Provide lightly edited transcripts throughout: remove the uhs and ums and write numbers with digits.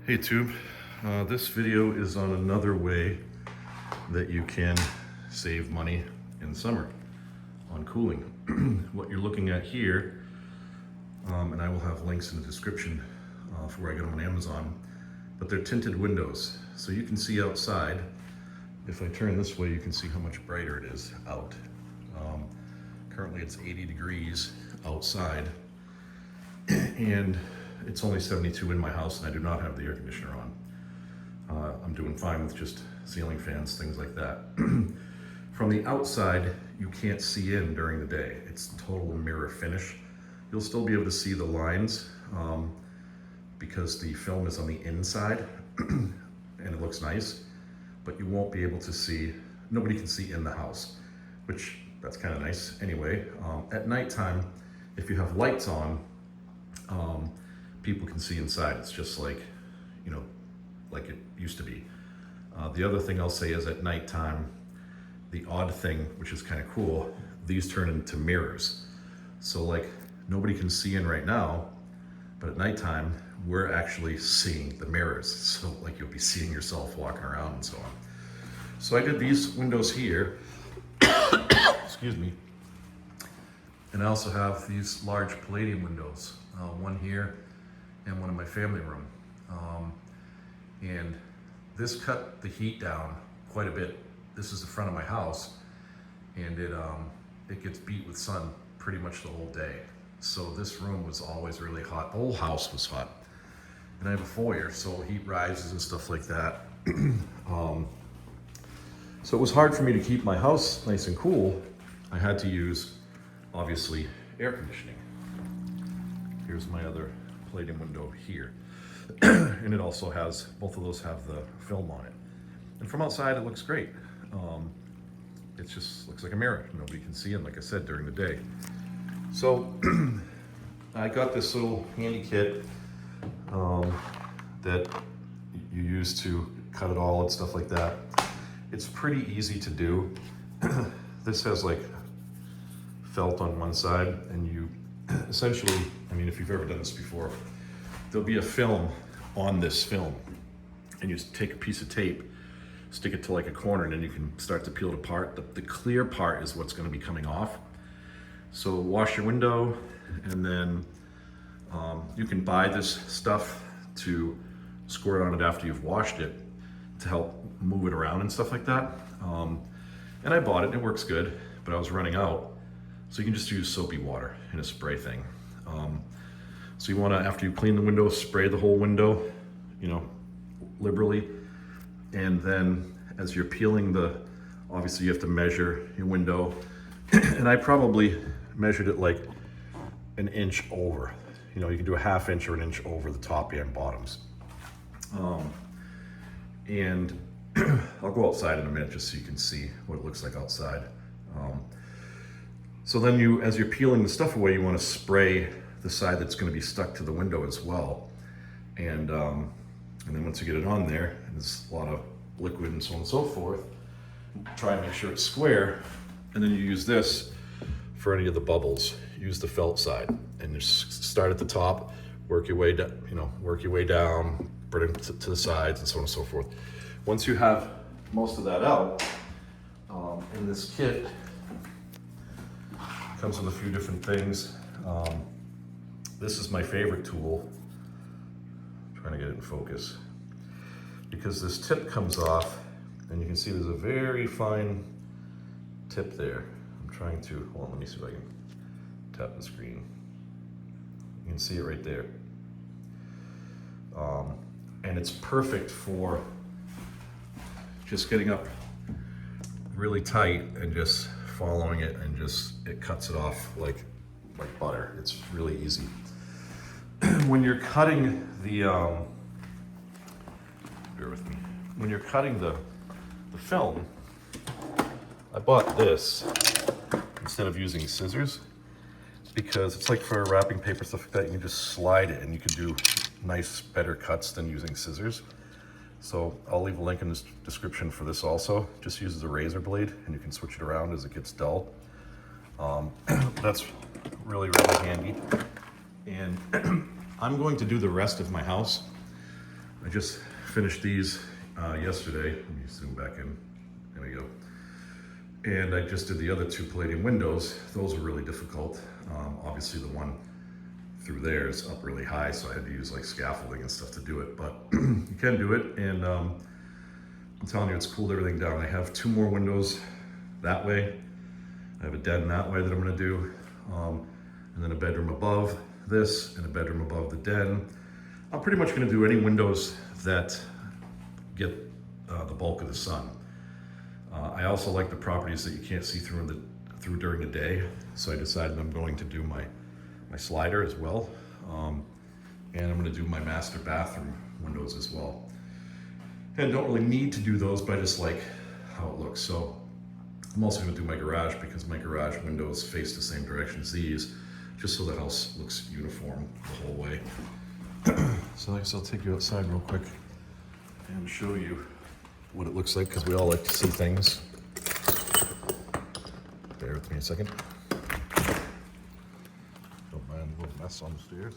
Hey Tube, this video is on another way that you can save money in summer on cooling. What you're looking at here, and I will have links in the description for where I get them on Amazon, but they're tinted windows. So you can see outside. If I turn this way, you can see how much brighter it is out. Currently it's 80 degrees outside, and it's only 72 in my house, and I do not have the air conditioner on. I'm doing fine with just ceiling fans, things like that. From the outside, you can't see in during the day. It's total mirror finish. You'll still be able to see the lines because the film is on the inside and it looks nice, but you won't be able to see, nobody can see in the house, which that's kind of nice anyway. At nighttime, if you have lights on, people can see inside. It's just like, you know, like it used to be. The other thing I'll say is at nighttime, the odd thing, which is kind of cool, these turn into mirrors. So like nobody can see in right now, but at nighttime, we're actually seeing the mirrors. So like you'll be seeing yourself walking around and so on. So I did these windows here, excuse me. And I also have these large palladium windows, one here and one in my family room. And this cut the heat down quite a bit. This is the front of my house, and it gets beat with sun pretty much the whole day. So this room was always really hot. The whole house was hot. And I have a foyer, so heat rises and stuff like that. So it was hard for me to keep my house nice and cool. I had to use, obviously, air conditioning. Here's my other palladium window here. And it also has, both of those have the film on it. And from outside, it looks great. It just looks like a mirror. Nobody can see in, like I said, during the day. So I got this little handy kit that you use to cut it all and stuff like that. It's pretty easy to do. This has like felt on one side, and you essentially, I mean, if you've ever done this before, there'll be a film on this film, and you just take a piece of tape, stick it to like a corner, and then you can start to peel it apart. The clear part is what's going to be coming off. So wash your window, and then you can buy this stuff to squirt on it after you've washed it to help move it around and stuff like that. And I bought it, and it works good, but I was running out. So you can just use soapy water in a spray thing. So you wanna, after you clean the window, spray the whole window, you know, liberally. And then as you're peeling obviously you have to measure your window. And I probably measured it like an inch over. You know, you can do a ½ inch or an inch over the top and bottoms. And I'll go outside in a minute just so you can see what it looks like outside. So then as you're peeling the stuff away, you want to spray the side that's going to be stuck to the window as well. And then once you get it on there, and there's a lot of liquid and so on and so forth, try and make sure it's square. And then you use this for any of the bubbles. Use the felt side, and just start at the top, work your way down, work your way down, bring it to the sides and so on and so forth. Once you have most of that out, in this kit, comes with a few different things. This is my favorite tool. I'm trying to get it in focus. Because this tip comes off, and you can see there's a very fine tip there. I'm trying to, hold on, let me see if I can tap the screen. You can see it right there. And it's perfect for just getting up really tight and just following it, and it cuts it off like butter. It's really easy. When you're cutting bear with me. When you're cutting the film, I bought this instead of using scissors, because it's like for wrapping paper, stuff like that, you can just slide it and you can do nice, better cuts than using scissors. So I'll leave a link in the description for this also. Just uses a razor blade, and you can switch it around as it gets dull. That's really, really handy. And I'm going to do the rest of my house I just finished these yesterday. Let me zoom back in. There we go. And I just did the other two palladium windows. Those were really difficult. Obviously the one through there is up really high, so I had to use like scaffolding and stuff to do it, but you can do it. And I'm telling you, it's cooled everything down. I have two more windows that way. I have a den that way that I'm gonna do. And then a bedroom above this and a bedroom above the den. I'm pretty much gonna do any windows that get the bulk of the sun. I also like the properties that you can't see through during the day, so I decided I'm going to do my slider as well, and I'm going to do my master bathroom windows as well. And don't really need to do those, but I just like how it looks. So I'm also going to do my garage, because my garage windows face the same direction as these, just so the house looks uniform the whole way. So I guess I'll take you outside real quick and show you what it looks like, because we all like to see things. Bear with me a second. Don't mind a little mess on the stairs.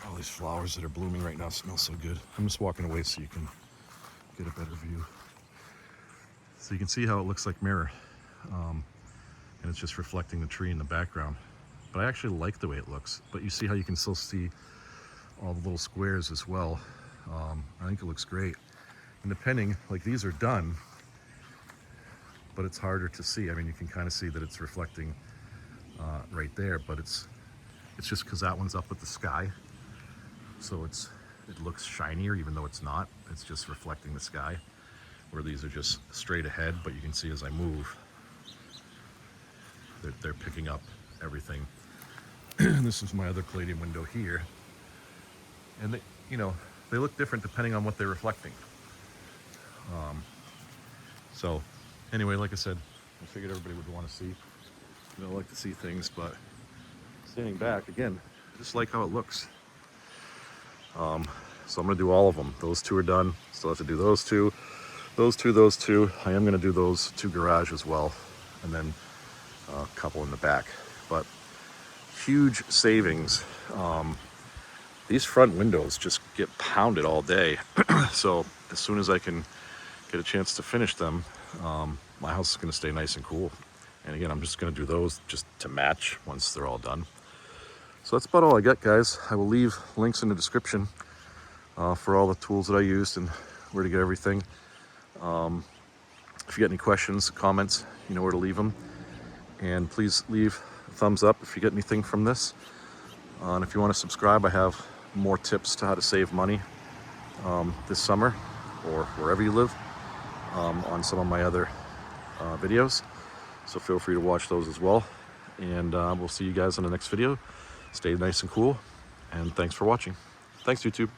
All these flowers that are blooming right now smell so good. I'm just walking away so you can get a better view. So you can see how it looks like mirror. And it's just reflecting the tree in the background. But I actually like the way it looks. But you see how you can still see all the little squares as well. I think it looks great. And depending, like these are done, but it's harder to see. I mean, you can kind of see that it's reflecting right there, but it's just because that one's up at the sky. So it looks shinier, even though it's not. It's just reflecting the sky, where these are just straight ahead, but you can see as I move, they're picking up everything. And this is my other palladium window here. And they, you know, they look different depending on what they're reflecting. So anyway, like I said, I figured everybody would want to see. You know, like to see things, but standing back, again, I just like how it looks. So I'm gonna do all of them. Those two are done. Still have to do those two, those two, those two. I am gonna do those two garage as well, and then a couple in the back. But huge savings. These front windows just get pounded all day. So as soon as I can get a chance to finish them, my house is gonna stay nice and cool. And again, I'm just gonna do those just to match once they're all done. So that's about all I got, guys. I will leave links in the description for all the tools that I used and where to get everything. If you got any questions, comments, you know where to leave them. And please leave a thumbs up if you get anything from this. And if you want to subscribe, I have more tips to how to save money this summer, or wherever you live, on some of my other videos. So feel free to watch those as well. And we'll see you guys in the next video. Stay nice and cool, and thanks for watching. Thanks, YouTube.